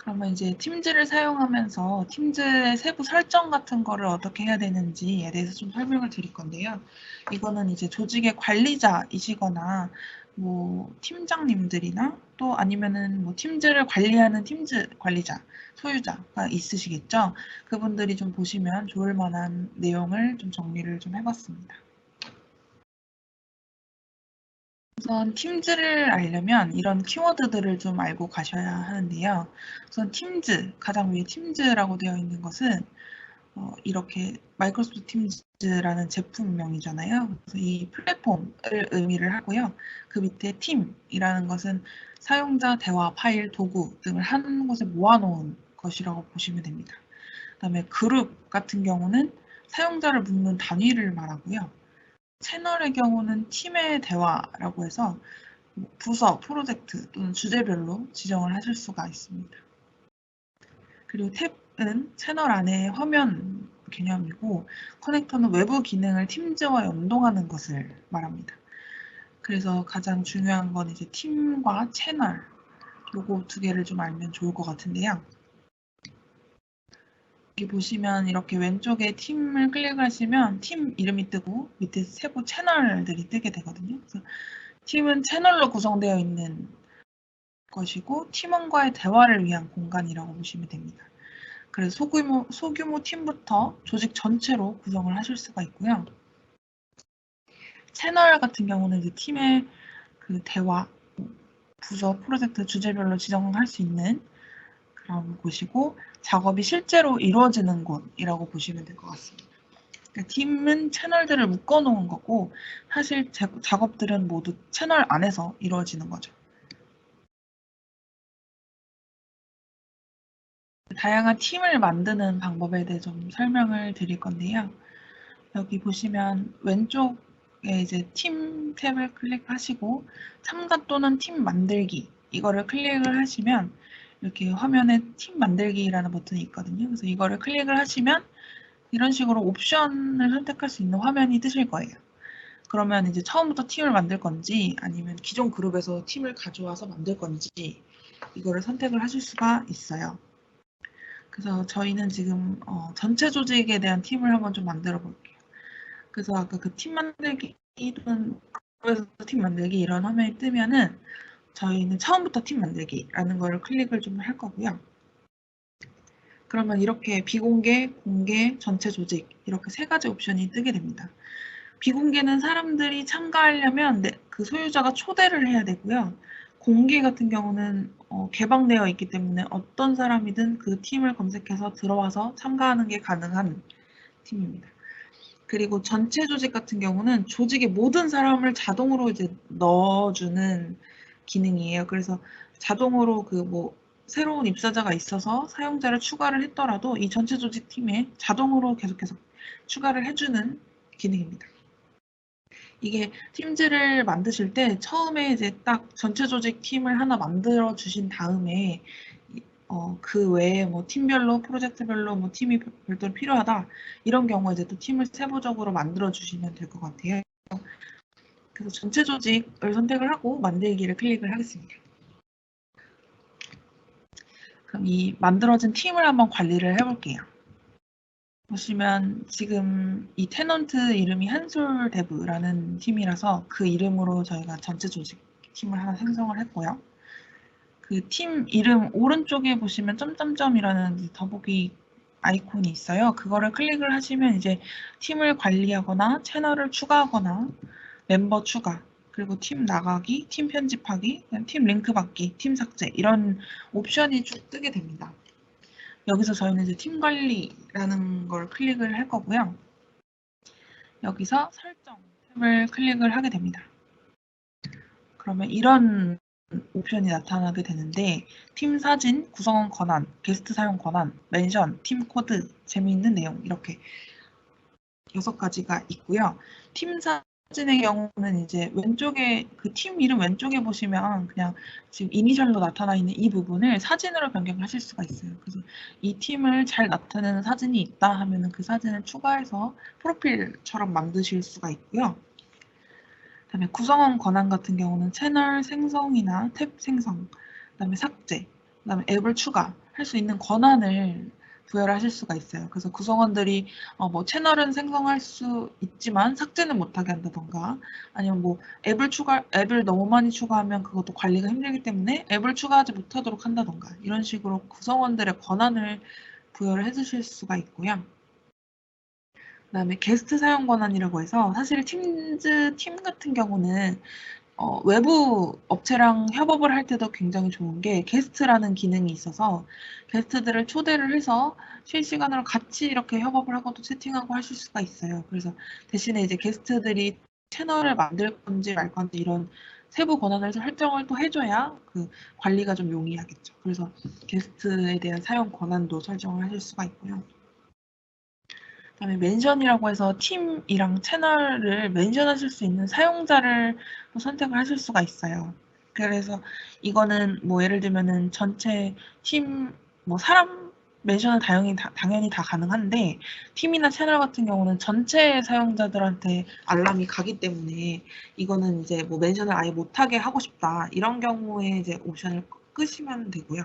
그러면 이제 팀즈를 사용하면서 팀즈의 세부 설정 같은 거를 어떻게 해야 되는지에 대해서 좀 설명을 드릴 건데요. 이거는 이제 조직의 관리자이시거나 뭐 팀장님들이나 또 아니면은 뭐 팀즈를 관리하는 팀즈 관리자, 소유자가 있으시겠죠. 그분들이 좀 보시면 좋을 만한 내용을 좀 정리를 좀 해봤습니다. 우선 팀즈를 알려면 이런 키워드들을 좀 알고 가셔야 하는데요. 우선 팀즈, 가장 위에 팀즈라고 되어 있는 것은 이렇게 마이크로소프트 팀즈라는 제품명이잖아요. 그래서 이 플랫폼을 의미를 하고요. 그 밑에 팀이라는 것은 사용자 대화, 파일, 도구 등을 한 곳에 모아놓은 것이라고 보시면 됩니다. 그다음에 그룹 같은 경우는 사용자를 묶는 단위를 말하고요. 채널의 경우는 팀의 대화라고 해서 부서, 프로젝트 또는 주제별로 지정을 하실 수가 있습니다. 그리고 탭은 채널 안에 화면 개념이고 커넥터는 외부 기능을 팀즈와 연동하는 것을 말합니다. 그래서 가장 중요한 건 이제 팀과 채널 요거 두 개를 좀 알면 좋을 것 같은데요. 여기 보시면 이렇게 왼쪽에 팀을 클릭하시면 팀 이름이 뜨고 밑에 세부 채널들이 뜨게 되거든요. 그래서 팀은 채널로 구성되어 있는 것이고 팀원과의 대화를 위한 공간이라고 보시면 됩니다. 그래서 소규모 팀부터 조직 전체로 구성을 하실 수가 있고요. 채널 같은 경우는 이제 팀의 그 대화, 부서, 프로젝트 주제별로 지정할 수 있는 그런 곳이고 작업이 실제로 이루어지는 곳이라고 보시면 될 것 같습니다. 그러니까 팀은 채널들을 묶어놓은 거고 사실 작업들은 모두 채널 안에서 이루어지는 거죠. 다양한 팀을 만드는 방법에 대해 좀 설명을 드릴 건데요. 여기 보시면 왼쪽에 이제 팀 탭을 클릭하시고 참가 또는 팀 만들기 이거를 클릭을 하시면 이렇게 화면에 팀 만들기라는 버튼이 있거든요. 그래서 이거를 클릭을 하시면 이런 식으로 옵션을 선택할 수 있는 화면이 뜨실 거예요. 그러면 이제 처음부터 팀을 만들 건지 아니면 기존 그룹에서 팀을 가져와서 만들 건지 이거를 선택을 하실 수가 있어요. 그래서 저희는 지금 전체 조직에 대한 팀을 한번 좀 만들어 볼게요. 그래서 아까 그 팀 만들기 또는 그룹에서 팀 만들기 이런 화면이 뜨면은 저희는 처음부터 팀 만들기라는 거를 클릭을 좀 할 거고요. 그러면 이렇게 비공개, 공개, 전체 조직 이렇게 세 가지 옵션이 뜨게 됩니다. 비공개는 사람들이 참가하려면 그 소유자가 초대를 해야 되고요. 공개 같은 경우는 개방되어 있기 때문에 어떤 사람이든 그 팀을 검색해서 들어와서 참가하는 게 가능한 팀입니다. 그리고 전체 조직 같은 경우는 조직의 모든 사람을 자동으로 이제 넣어주는 기능이에요. 그래서 자동으로 그 뭐 새로운 입사자가 있어서 사용자를 추가를 했더라도 이 전체 조직 팀에 자동으로 계속해서 추가를 해주는 기능입니다. 이게 팀즈를 만드실 때 처음에 이제 딱 전체 조직 팀을 하나 만들어 주신 다음에 그 외에 뭐 팀별로 프로젝트별로 뭐 팀이 별도로 필요하다 이런 경우에 이제 또 팀을 세부적으로 만들어 주시면 될 것 같아요. 그래서 전체 조직을 선택을 하고 만들기를 클릭을 하겠습니다. 그럼 이 만들어진 팀을 한번 관리를 해볼게요. 보시면 지금 이 테넌트 이름이 한솔데브라는 팀이라서 그 이름으로 저희가 전체 조직 팀을 하나 생성을 했고요. 그 팀 이름 오른쪽에 보시면 점점점이라는 더보기 아이콘이 있어요. 그거를 클릭을 하시면 이제 팀을 관리하거나 채널을 추가하거나 멤버 추가, 그리고 팀 나가기, 팀 편집하기, 팀 링크 받기, 팀 삭제 이런 옵션이 쭉 뜨게 됩니다. 여기서 저희는 이제 팀 관리라는 걸 클릭을 할 거고요. 여기서 설정 탭을 클릭을 하게 됩니다. 그러면 이런 옵션이 나타나게 되는데 팀 사진, 구성원 권한, 게스트 사용 권한, 멘션, 팀 코드, 재미있는 내용 이렇게 6가지가 있고요. 팀 사진의 경우는 이제 왼쪽에 그 팀 이름 왼쪽에 보시면 그냥 지금 이니셜로 나타나 있는 이 부분을 사진으로 변경하실 수가 있어요. 그래서 이 팀을 잘 나타내는 사진이 있다 하면은 그 사진을 추가해서 프로필처럼 만드실 수가 있고요. 그다음에 구성원 권한 같은 경우는 채널 생성이나 탭 생성, 그다음에 삭제, 그다음에 앱을 추가, 할 수 있는 권한을 부여를 하실 수가 있어요. 그래서 구성원들이 뭐 채널은 생성할 수 있지만 삭제는 못하게 한다던가, 아니면 뭐 앱을 너무 많이 추가하면 그것도 관리가 힘들기 때문에 앱을 추가하지 못하도록 한다던가, 이런 식으로 구성원들의 권한을 부여를 해주실 수가 있고요. 그다음에 게스트 사용 권한이라고 해서, 사실 팀즈 팀 같은 경우는 외부 업체랑 협업을 할 때도 굉장히 좋은 게 게스트라는 기능이 있어서, 게스트들을 초대를 해서 실시간으로 같이 이렇게 협업을 하고도 채팅하고 하실 수가 있어요. 그래서 대신에 이제 게스트들이 채널을 만들 건지 말 건지 이런 세부 권한을 설정을 또 해줘야 그 관리가 좀 용이하겠죠. 그래서 게스트에 대한 사용 권한도 설정을 하실 수가 있고요. 그다음에 멘션이라고 해서 팀이랑 채널을 멘션하실 수 있는 사용자를 또 선택을 하실 수가 있어요. 그래서 이거는 뭐 예를 들면은 전체 팀 뭐 사람 멘션은 당연히 다 가능한데, 팀이나 채널 같은 경우는 전체 사용자들한테 알람이 가기 때문에 이거는 이제 뭐 멘션을 아예 못하게 하고 싶다, 이런 경우에 이제 옵션을 끄시면 되고요.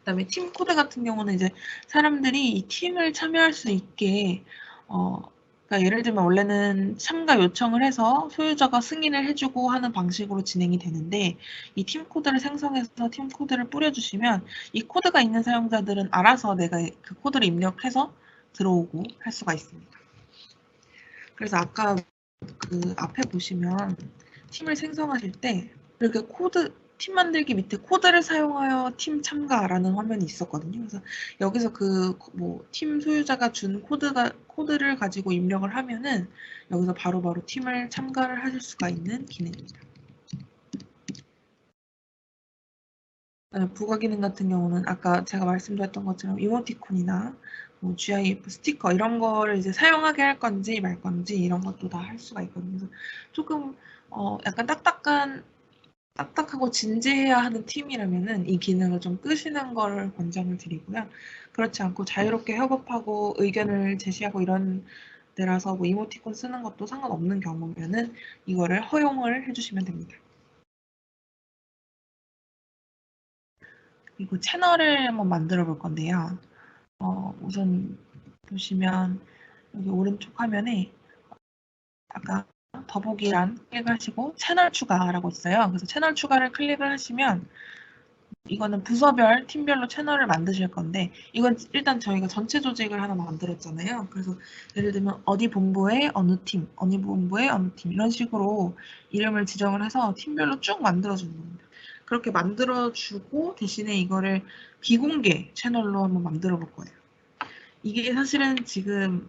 그다음에 팀 코드 같은 경우는 이제 사람들이 이 팀을 참여할 수 있게, 그러니까 예를 들면 원래는 참가 요청을 해서 소유자가 승인을 해주고 하는 방식으로 진행이 되는데, 이 팀 코드를 생성해서 팀 코드를 뿌려주시면 이 코드가 있는 사용자들은 알아서 내가 그 코드를 입력해서 들어오고 할 수가 있습니다. 그래서 아까 그 앞에 보시면 팀을 생성하실 때 이렇게 팀 만들기 밑에 코드를 사용하여 팀 참가라는 화면이 있었거든요. 그래서 여기서 그 뭐 팀 소유자가 준 코드를 가지고 입력을 하면은 여기서 바로바로 팀을 참가를 하실 수가 있는 기능입니다. 부가 기능 같은 경우는 아까 제가 말씀드렸던 것처럼 이모티콘이나 뭐 GIF 스티커 이런 거를 이제 사용하게 할 건지 말 건지 이런 것도 다 할 수가 있거든요. 그래서 조금 약간 딱딱하고 진지해야 하는 팀이라면은 이 기능을 좀 끄시는 거를 권장을 드리고요. 그렇지 않고 자유롭게 협업하고 의견을 제시하고 이런 데라서 뭐 이모티콘 쓰는 것도 상관없는 경우면은 이거를 허용을 해주시면 됩니다. 그리고 채널을 한번 만들어 볼 건데요. 우선 보시면 여기 오른쪽 화면에 아까 더보기란 클릭하시고 채널 추가라고 있어요. 그래서 채널 추가를 클릭을 하시면 이거는 부서별, 팀별로 채널을 만드실 건데, 이건 일단 저희가 전체 조직을 하나 만들었잖아요. 그래서 예를 들면 어디 본부에 어느 팀, 어느 본부에 어느 팀 이런 식으로 이름을 지정을 해서 팀별로 쭉 만들어주는 겁니다. 그렇게 만들어주고 대신에 이거를 비공개 채널로 한번 만들어 볼 거예요. 이게 사실은 지금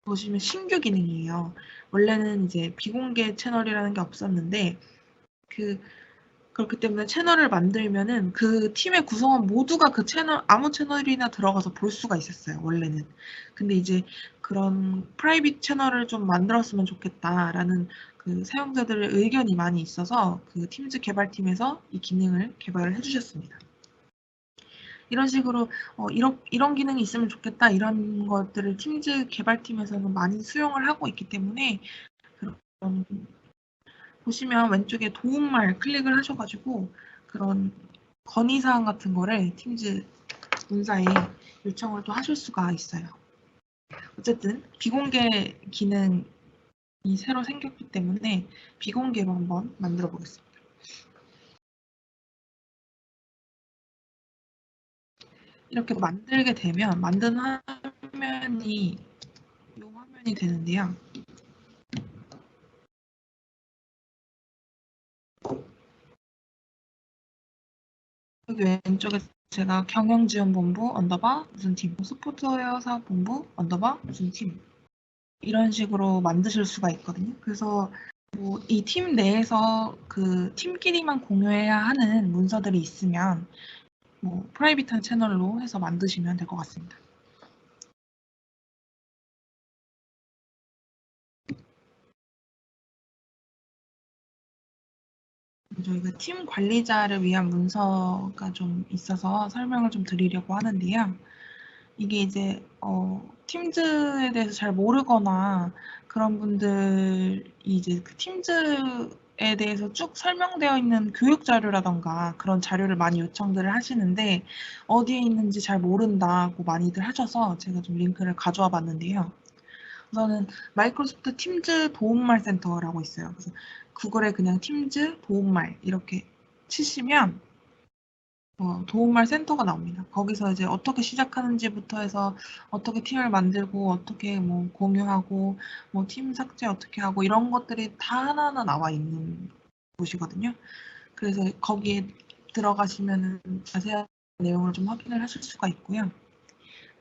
보시면 신규 기능이에요. 원래는 이제 비공개 채널이라는 게 없었는데, 그렇기 때문에 채널을 만들면은 그 팀의 구성원 모두가 그 채널, 아무 채널이나 들어가서 볼 수가 있었어요, 원래는. 근데 이제 그런 프라이빗 채널을 좀 만들었으면 좋겠다라는 그 사용자들의 의견이 많이 있어서 그 팀즈 개발팀에서 이 기능을 개발을 해주셨습니다. 이런 식으로 이런 기능이 있으면 좋겠다, 이런 것들을 팀즈 개발팀에서는 많이 수용을 하고 있기 때문에, 그런 보시면 왼쪽에 도움말 클릭을 하셔가지고 그런 건의사항 같은 거를 팀즈 문사에 요청을 또 하실 수가 있어요. 어쨌든 비공개 기능이 새로 생겼기 때문에 비공개로 한번 만들어 보겠습니다. 이렇게 만들게 되면 만든 화면이 이 화면이 되는데요. 여기 왼쪽에 제가 경영지원본부 언더바 무슨 팀, 스포츠웨어 사업본부 언더바 무슨 팀, 이런 식으로 만드실 수가 있거든요. 그래서 뭐 이 팀 내에서 그 팀끼리만 공유해야 하는 문서들이 있으면 뭐 프라이빗한 채널로 해서 만드시면 될 것 같습니다. 저희가 팀 관리자를 위한 문서가 좀 있어서 설명을 좀 드리려고 하는데요. 이게 이제 팀즈에 대해서 잘 모르거나 그런 분들이 이제 그 팀즈 에 대해서 쭉 설명되어 있는 교육 자료라던가 그런 자료를 많이 요청들을 하시는데 어디에 있는지 잘 모른다고 많이들 하셔서 제가 좀 링크를 가져와 봤는데요. 우선은 마이크로소프트 팀즈 도움말 센터라고 있어요. 그래서 구글에 그냥 팀즈 도움말 이렇게 치시면 도움말 센터가 나옵니다. 거기서 이제 어떻게 시작하는지부터 해서 어떻게 팀을 만들고 어떻게 뭐 공유하고 뭐 팀 삭제 어떻게 하고 이런 것들이 다 하나하나 나와 있는 곳이거든요. 그래서 거기에 들어가시면은 자세한 내용을 좀 확인을 하실 수가 있고요.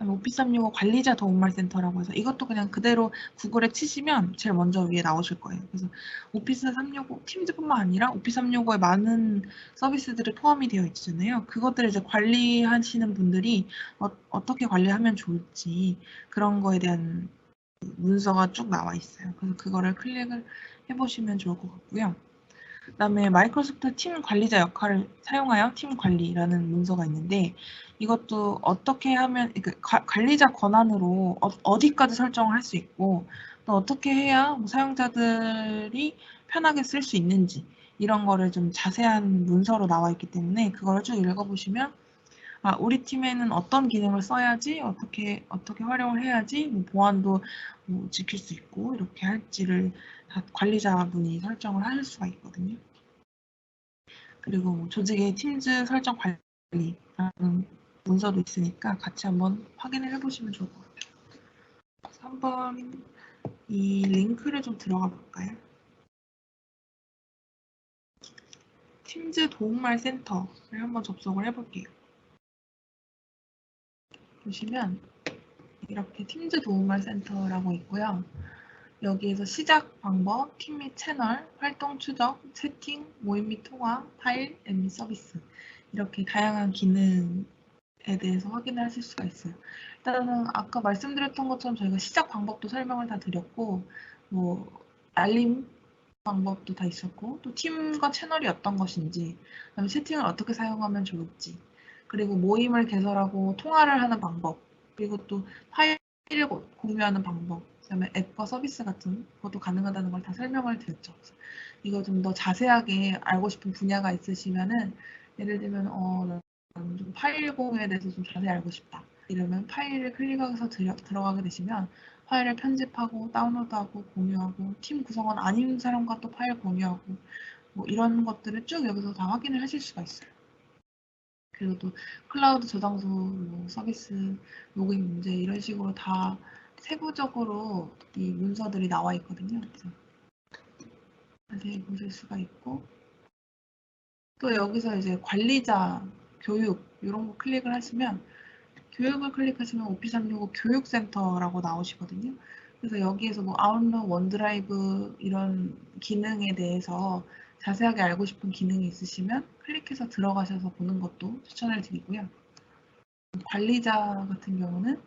오피스 365 관리자 도움말 센터라고 해서 이것도 그냥 그대로 구글에 치시면 제일 먼저 위에 나오실 거예요. 그래서 오피스 365 팀즈뿐만 아니라 오피스 365에 많은 서비스들이 포함이 되어 있잖아요. 그것들을 이제 관리하시는 분들이 어떻게 관리하면 좋을지 그런 거에 대한 문서가 쭉 나와 있어요. 그래서 그거를 클릭을 해보시면 좋을 것 같고요. 그다음에 마이크로소프트 팀 관리자 역할을 사용하여 팀 관리라는 문서가 있는데 이것도 어떻게 하면 관리자 권한으로 어디까지 설정을 할 수 있고 또 어떻게 해야 뭐 사용자들이 편하게 쓸 수 있는지 이런 거를 좀 자세한 문서로 나와 있기 때문에 그걸 쭉 읽어보시면 우리 팀에는 어떤 기능을 써야지 어떻게 활용을 해야지 뭐 보안도 뭐 지킬 수 있고 이렇게 할지를 다 관리자분이 설정을 하실 수가 있거든요. 그리고 뭐 조직의 팀즈 설정 관리라는 문서도 있으니까 같이 한번 확인을 해보시면 좋을 것 같아요. 그래서 한번 이 링크를 좀 들어가 볼까요? 팀즈 도움말 센터를 한번 접속을 해볼게요. 보시면 이렇게 팀즈 도움말 센터라고 있고요. 여기에서 시작 방법, 팀 및 채널, 활동 추적, 채팅, 모임 및 통화, 파일, 앱 및 서비스 이렇게 다양한 기능에 대해서 확인을 하실 수가 있어요. 일단은 아까 말씀드렸던 것처럼 저희가 시작 방법도 설명을 다 드렸고 뭐 알림 방법도 다 있었고 또 팀과 채널이 어떤 것인지 그다음에 채팅을 어떻게 사용하면 좋을지 그리고 모임을 개설하고 통화를 하는 방법 그리고 또 파일을 공유하는 방법 그다음에 앱과 서비스 같은 것도 가능하다는 걸 다 설명을 드렸죠. 이거 좀 더 자세하게 알고 싶은 분야가 있으시면은 예를 들면 나는 좀 파일 공유에 대해서 좀 자세히 알고 싶다. 이러면 파일을 클릭해서 들어가게 되시면 파일을 편집하고 다운로드하고 공유하고 팀 구성원 아닌 사람과 또 파일 공유하고 뭐 이런 것들을 쭉 여기서 다 확인을 하실 수가 있어요. 그리고 또 클라우드 저장소 뭐 서비스 로그인 문제 이런 식으로 다 세부적으로 이 문서들이 나와 있거든요. 그래서 자세히 보실 수가 있고 또 여기서 이제 관리자 교육 이런 거 클릭을 하시면 교육을 클릭하시면 오피스 365 교육센터라고 나오시거든요. 그래서 여기에서 뭐 아웃룩, 원드라이브 이런 기능에 대해서 자세하게 알고 싶은 기능이 있으시면 클릭해서 들어가셔서 보는 것도 추천을 드리고요. 관리자 같은 경우는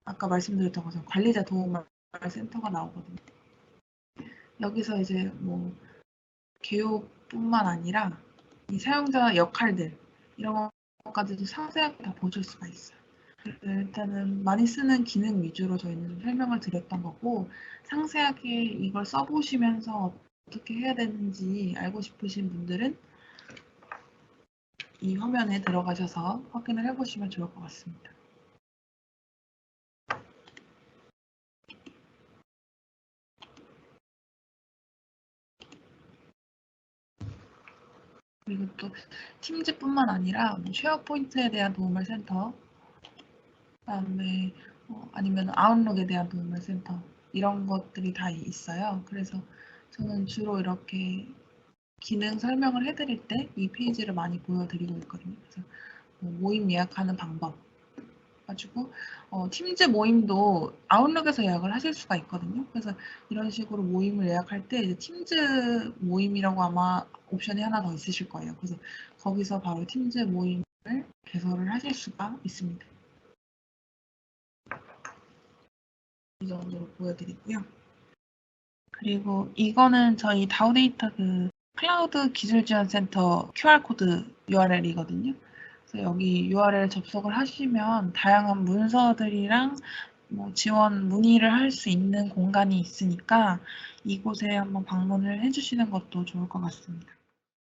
아까 말씀드렸던 것처럼 관리자 도움말 센터가 나오거든요. 여기서 이제 뭐 개요뿐만 아니라 이 사용자 역할들 이런 것까지도 상세하게 다 보실 수가 있어요. 일단은 많이 쓰는 기능 위주로 저희는 설명을 드렸던 거고 상세하게 이걸 써보시면서 어떻게 해야 되는지 알고 싶으신 분들은 이 화면에 들어가셔서 확인을 해보시면 좋을 것 같습니다. 그리고 또 팀즈뿐만 아니라 뭐 쉐어포인트에 대한 도움을 센터 그다음에 아니면 아웃룩에 대한 도움을 센터 이런 것들이 다 있어요. 그래서 저는 주로 이렇게 기능 설명을 해드릴 때 이 페이지를 많이 보여드리고 있거든요. 그래서 모임 예약하는 방법 가지고 팀즈 모임도 아웃룩에서 예약을 하실 수가 있거든요. 그래서 이런 식으로 모임을 예약할 때 이제 팀즈 모임이라고 아마 옵션이 하나 더 있으실 거예요. 그래서 거기서 바로 팀즈 모임을 개설을 하실 수가 있습니다. 이 정도로 보여드리고요. 그리고 이거는 저희 다우데이터 클라우드 기술지원센터 QR코드 URL이거든요. 그래서 여기 URL 접속을 하시면 다양한 문서들이랑 뭐 지원 문의를 할 수 있는 공간이 있으니까 이곳에 한번 방문을 해 주시는 것도 좋을 것 같습니다.